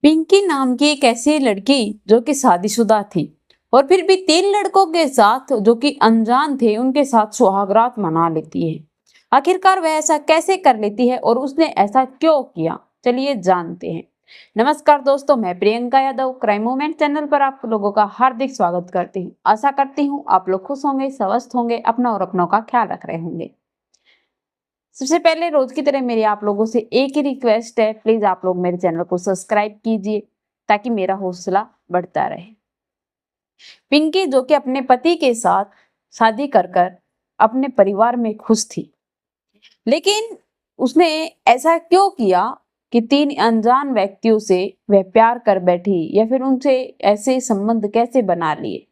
पिंकी नाम की एक ऐसी लड़की जो कि शादीशुदा थी और फिर भी 3 लड़कों के साथ जो कि अनजान थे उनके साथ सुहागरात मना लेती है। आखिरकार वह ऐसा कैसे कर लेती है और उसने ऐसा क्यों किया, चलिए जानते हैं। नमस्कार दोस्तों, मैं Priyanka Yadav crime moment channel पर आप लोगों का हार्दिक स्वागत करती हूँ। आशा करती हूँ आप लोग खुश होंगे, स्वस्थ होंगे, अपना और अपनों का ख्याल रख रहे होंगे। सबसे पहले रोज की तरह मेरी आप लोगों से एक ही रिक्वेस्ट है, प्लीज आप लोग मेरे चैनल को सब्सक्राइब कीजिए ताकि मेरा हौसला बढ़ता रहे। पिंकी जो कि अपने पति के साथ शादी कर कर अपने परिवार में खुश थी, लेकिन उसने ऐसा क्यों किया कि 3 अनजान व्यक्तियों से वह प्यार कर बैठी या फिर उनसे ऐसे संबंध कैसे बना लिए।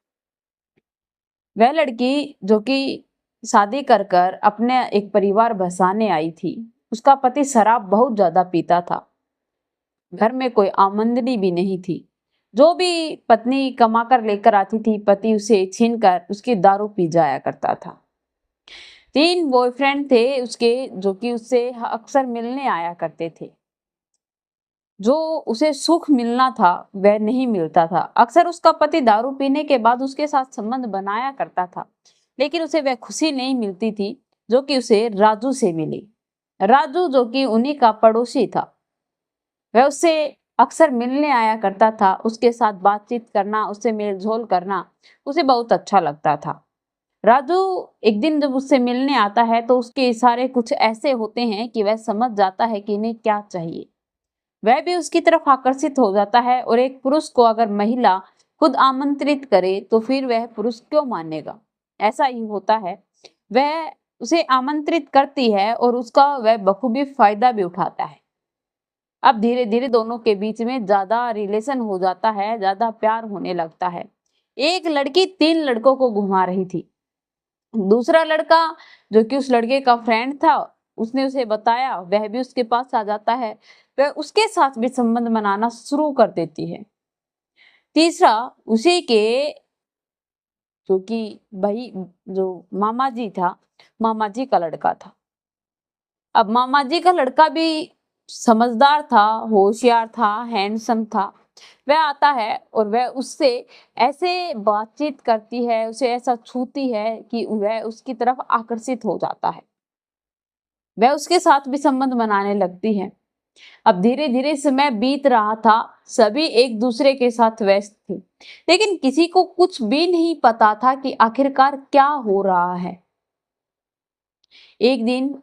वह लड़की जो कि शादी कर कर अपने एक परिवार बसाने आई थी, उसका पति शराब बहुत ज्यादा पीता था। घर में कोई आमदनी भी नहीं थी। जो भी पत्नी कमा कर लेकर आती थी, पति उसे छीन कर उसकी दारू पी जाया करता था। 3 बॉयफ्रेंड थे उसके जो कि उससे अक्सर मिलने आया करते थे। जो उसे सुख मिलना था वह नहीं मिलता था। अक्सर उसका पति दारू पीने के बाद उसके साथ संबंध बनाया करता था, लेकिन उसे वह खुशी नहीं मिलती थी जो कि उसे राजू से मिली। राजू जो कि उन्हीं का पड़ोसी था, वह उससे अक्सर मिलने आया करता था। उसके साथ बातचीत करना, उससे मेलझोल करना उसे बहुत अच्छा लगता था। राजू एक दिन जब उससे मिलने आता है तो उसके इशारे कुछ ऐसे होते हैं कि वह समझ जाता है कि इन्हें क्या चाहिए। वह भी उसकी तरफ आकर्षित हो जाता है और एक पुरुष को अगर महिला खुद आमंत्रित करे तो फिर वह पुरुष क्यों मानेगा। ऐसा ही होता है। वह उसे आमंत्रित करती है और उसका वह बखूबी फायदा भी उठाता है। अब धीरे धीरे दोनों के बीच में ज्यादा रिलेशन हो जाता है, ज्यादा प्यार होने लगता है। एक लड़की 3 लड़कों को घुमा रही थी। दूसरा लड़का जो कि उस लड़के का फ्रेंड था, उसने उसे बताया, वह भी उसके पास आ जाता है। वह उसके साथ भी संबंध बनाना शुरू कर देती है। तीसरा उसी के जो कि भाई जो मामा जी था, मामा जी का लड़का था। अब मामा जी का लड़का भी समझदार था, होशियार था, हैंडसम था। वह आता है और वह उससे ऐसे बातचीत करती है, उसे ऐसा छूती है कि वह उसकी तरफ आकर्षित हो जाता है। वह उसके साथ भी संबंध बनाने लगती है। अब धीरे धीरे समय बीत रहा था, सभी एक दूसरे के साथ व्यस्त थे, लेकिन किसी को कुछ भी नहीं पता था कि आखिरकार क्या हो रहा है। एक दिन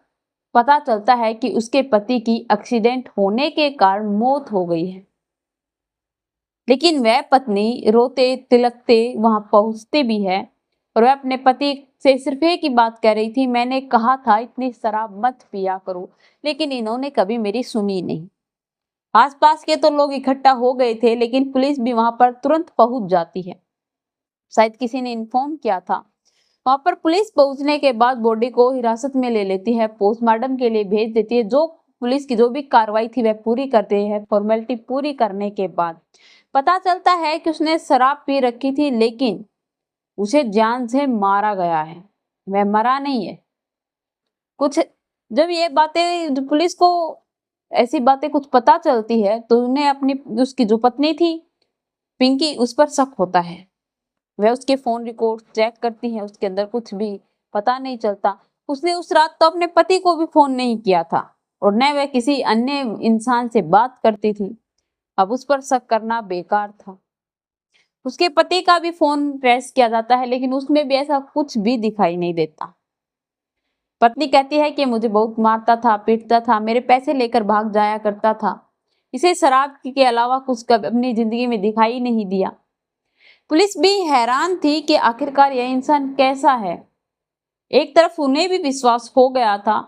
पता चलता है कि उसके पति की एक्सीडेंट होने के कारण मौत हो गई है, लेकिन वह पत्नी रोते तिलकते वहां पहुंचती भी है और वह अपने पति से सिर्फ एक ही बात कह रही थी, मैंने कहा था इतनी शराब मत पिया करो, लेकिन इन्होंने कभी मेरी सुनी नहीं। आसपास के तो लोग इकट्ठा हो गए थे, लेकिन पुलिस भी वहां पर तुरंत पहुंच जाती है। शायद किसी ने इन्फॉर्म किया था। वहां पर पुलिस पहुंचने के बाद बॉडी को हिरासत में ले लेती है, पोस्टमार्टम के लिए भेज देती है। जो पुलिस की जो भी कार्रवाई थी वह पूरी करते हैं। फॉर्मेलिटी पूरी करने के बाद पता चलता है कि उसने शराब पी रखी थी, लेकिन उसे जान से मारा गया है, वह मरा नहीं है। कुछ जब ये बातें पुलिस को ऐसी बातें कुछ पता चलती है तो उन्हें अपनी उसकी जो पत्नी थी पिंकी, उस पर शक होता है। वह उसके फोन रिकॉर्ड चेक करती है, उसके अंदर कुछ भी पता नहीं चलता। उसने उस रात तो अपने पति को भी फोन नहीं किया था और न वह किसी अन्य इंसान से बात करती थी। अब उस पर शक करना बेकार था। उसके पति का भी फोन ट्रेस किया जाता है, लेकिन उसमें भी ऐसा कुछ भी दिखाई नहीं देता। पत्नी कहती है कि मुझे बहुत मारता था, पीटता था, मेरे पैसे लेकर भाग जाया करता था। इसे शराब के अलावा कुछ कभी अपनी जिंदगी में दिखाई नहीं दिया। पुलिस भी हैरान थी कि आखिरकार यह इंसान कैसा है। एक तरफ उन्हें भी विश्वास हो गया था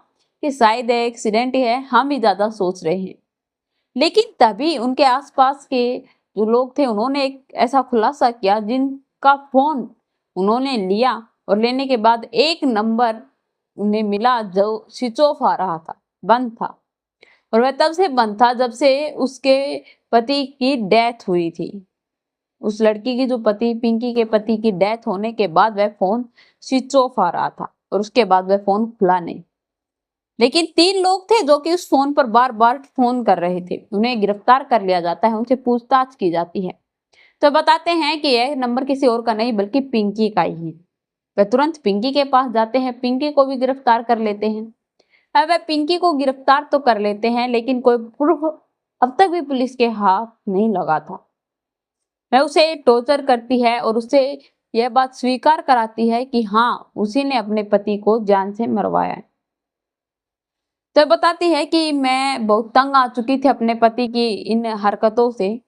कि शायद यह एक्सीडेंट ही है, हम ही ज्यादा सोच रहे हैं। लेकिन तभी उनके आसपास के जो लोग थे उन्होंने एक ऐसा खुलासा किया जिनका फोन उन्होंने लिया और लेने के बाद एक नंबर उन्हें मिला जो स्विच ऑफ आ रहा था, बंद था। और वह तब से बंद था जब से उसके पति की डेथ हुई थी। उस लड़की की जो पति पिंकी के पति की डेथ होने के बाद वह फोन स्विच ऑफ आ रहा था और उसके बाद वह फोन खुला नहीं। लेकिन 3 लोग थे जो कि उस फोन पर बार बार फोन कर रहे थे। उन्हें गिरफ्तार कर लिया जाता है, उनसे पूछताछ की जाती है। तो बताते हैं कि यह नंबर किसी और का नहीं बल्कि पिंकी का ही है। वह तुरंत पिंकी के पास जाते हैं, पिंकी को भी गिरफ्तार कर लेते हैं। अब वह पिंकी को गिरफ्तार तो कर लेते हैं, लेकिन कोई प्रूफ अब तक भी पुलिस के हाथ नहीं लगा था। वह उसे टॉर्चर करती है और उससे यह बात स्वीकार कराती है कि हाँ, उसी ने अपने पति को जान से मरवाया है। तो बताती है कि मैं बहुत तंग आ चुकी थी अपने पति की इन हरकतों से।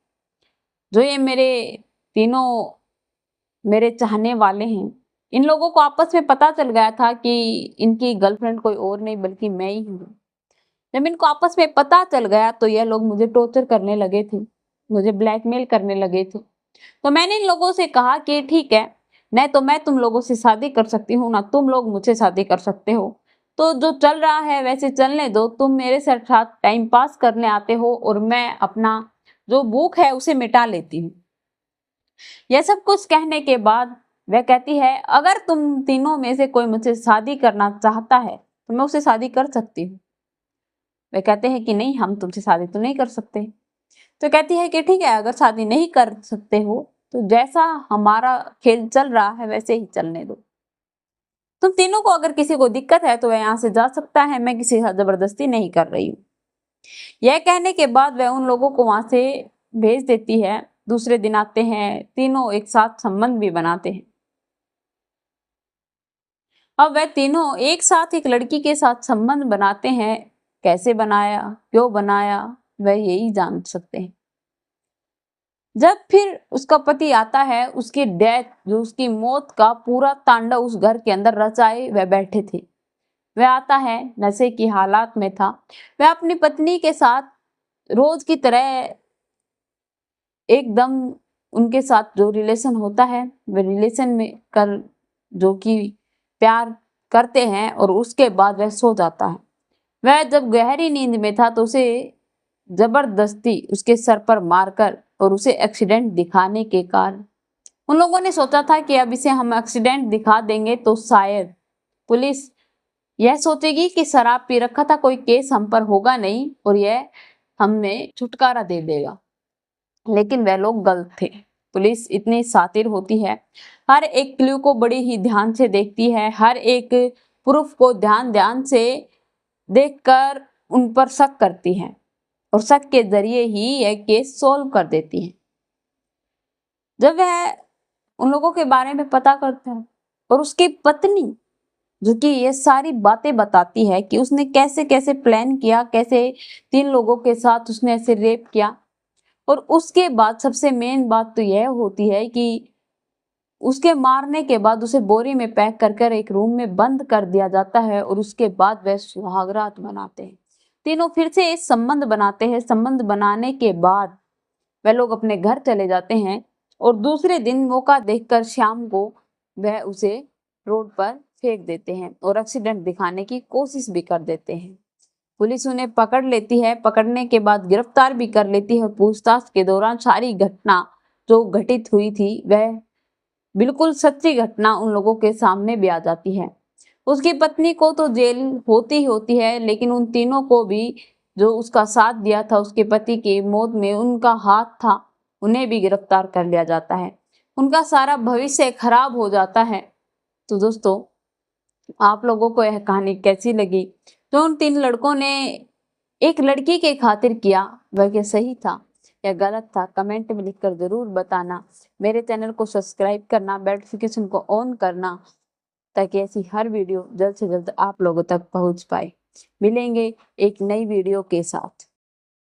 जो ये मेरे तीनों मेरे चाहने वाले हैं, इन लोगों को आपस में पता चल गया था कि इनकी गर्लफ्रेंड कोई और नहीं बल्कि मैं ही हूँ। जब इनको आपस में पता चल गया तो यह लोग मुझे टॉर्चर करने लगे थे, मुझे ब्लैकमेल करने लगे थे। तो मैंने इन लोगों से कहा कि ठीक है, न तो मैं तुम लोगों से शादी कर सकती हूँ, ना तुम लोग मुझसे शादी कर सकते हो। तो जो चल रहा है वैसे चलने दो, तुम मेरे साथ टाइम पास करने आते हो और मैं अपना जो भूख है उसे मिटा लेती हूँ। यह सब कुछ कहने के बाद वह कहती है, अगर तुम तीनों में से कोई मुझसे शादी करना चाहता है तो मैं उससे शादी कर सकती हूँ। वे कहते हैं कि नहीं, हम तुमसे शादी तो नहीं कर सकते। तो कहती है कि ठीक है, अगर शादी नहीं कर सकते हो तो जैसा हमारा खेल चल रहा है वैसे ही चलने दो। तुम तीनों को अगर किसी को दिक्कत है तो वह यहाँ से जा सकता है, मैं किसी के साथ जबरदस्ती नहीं कर रही हूँ। यह कहने के बाद वह उन लोगों को वहां से भेज देती है। दूसरे दिन आते हैं, तीनों एक साथ संबंध भी बनाते हैं। अब वह तीनों एक साथ एक लड़की के साथ संबंध बनाते हैं। कैसे बनाया, क्यों बनाया, वह यही जान सकते हैं। जब फिर उसका पति आता है, उसकी डेथ, जो उसकी मौत का पूरा तांडव उस घर के अंदर रचाए वह बैठे थे। वह आता है, नशे की हालात में था। वह अपनी पत्नी के साथ रोज की तरह एकदम उनके साथ जो रिलेशन होता है वह रिलेशन में कर जो कि प्यार करते हैं और उसके बाद वह सो जाता है। वह जब गहरी नींद में था तो उसे जबरदस्ती उसके सर पर मारकर और उसे एक्सीडेंट दिखाने के कारण उन लोगों ने सोचा था कि अब इसे हम एक्सीडेंट दिखा देंगे तो शायद पुलिस यह सोचेगी कि शराब पी रखा था, कोई केस हम पर होगा नहीं और यह हमें छुटकारा दे देगा। लेकिन वह लोग गलत थे। पुलिस इतनी शातिर होती है, हर एक क्लू को बड़ी ही ध्यान से देखती है, हर एक प्रूफ को ध्यान ध्यान से देखकर उन पर शक करती है और शक के जरिए ही यह केस सॉल्व कर देती है। जब वह उन लोगों के बारे में पता करता है और उसकी पत्नी जो कि ये सारी बातें बताती है कि उसने कैसे कैसे प्लान किया, कैसे 3 लोगों के साथ उसने ऐसे रेप किया। और उसके बाद सबसे मेन बात तो यह होती है कि उसके मारने के बाद उसे बोरी में पैक कर कर एक रूम में बंद कर दिया जाता है और उसके बाद वह सुहागरात मनाते हैं। तीनों फिर से इस संबंध बनाते हैं। संबंध बनाने के बाद वह लोग अपने घर चले जाते हैं और दूसरे दिन मौका देखकर शाम को वह उसे रोड पर फेंक देते हैं और एक्सीडेंट दिखाने की कोशिश भी कर देते हैं। पुलिस उन्हें पकड़ लेती है, पकड़ने के बाद गिरफ्तार भी कर लेती है और पूछताछ के दौरान सारी घटना जो घटित हुई थी वह बिल्कुल सच्ची घटना उन लोगों के सामने भी आ जाती है। उसकी पत्नी को तो जेल होती होती है, लेकिन उन तीनों को भी जो उसका साथ दिया था उसके पति की मौत में उनका हाथ था, उन्हें भी गिरफ्तार कर लिया जाता है। उनका सारा भविष्य खराब हो जाता है। तो दोस्तों, आप लोगों को यह कहानी कैसी लगी? तो उन 3 लड़कों ने एक लड़की के खातिर किया, वह क्या सही था या गलत था? कमेंट में लिखकर जरूर बताना। मेरे चैनल को सब्सक्राइब करना, बेल नोटिफिकेशन को ऑन करना ताकि ऐसी हर वीडियो जल्द से जल्द आप लोगों तक पहुंच पाए। मिलेंगे एक नई वीडियो के साथ।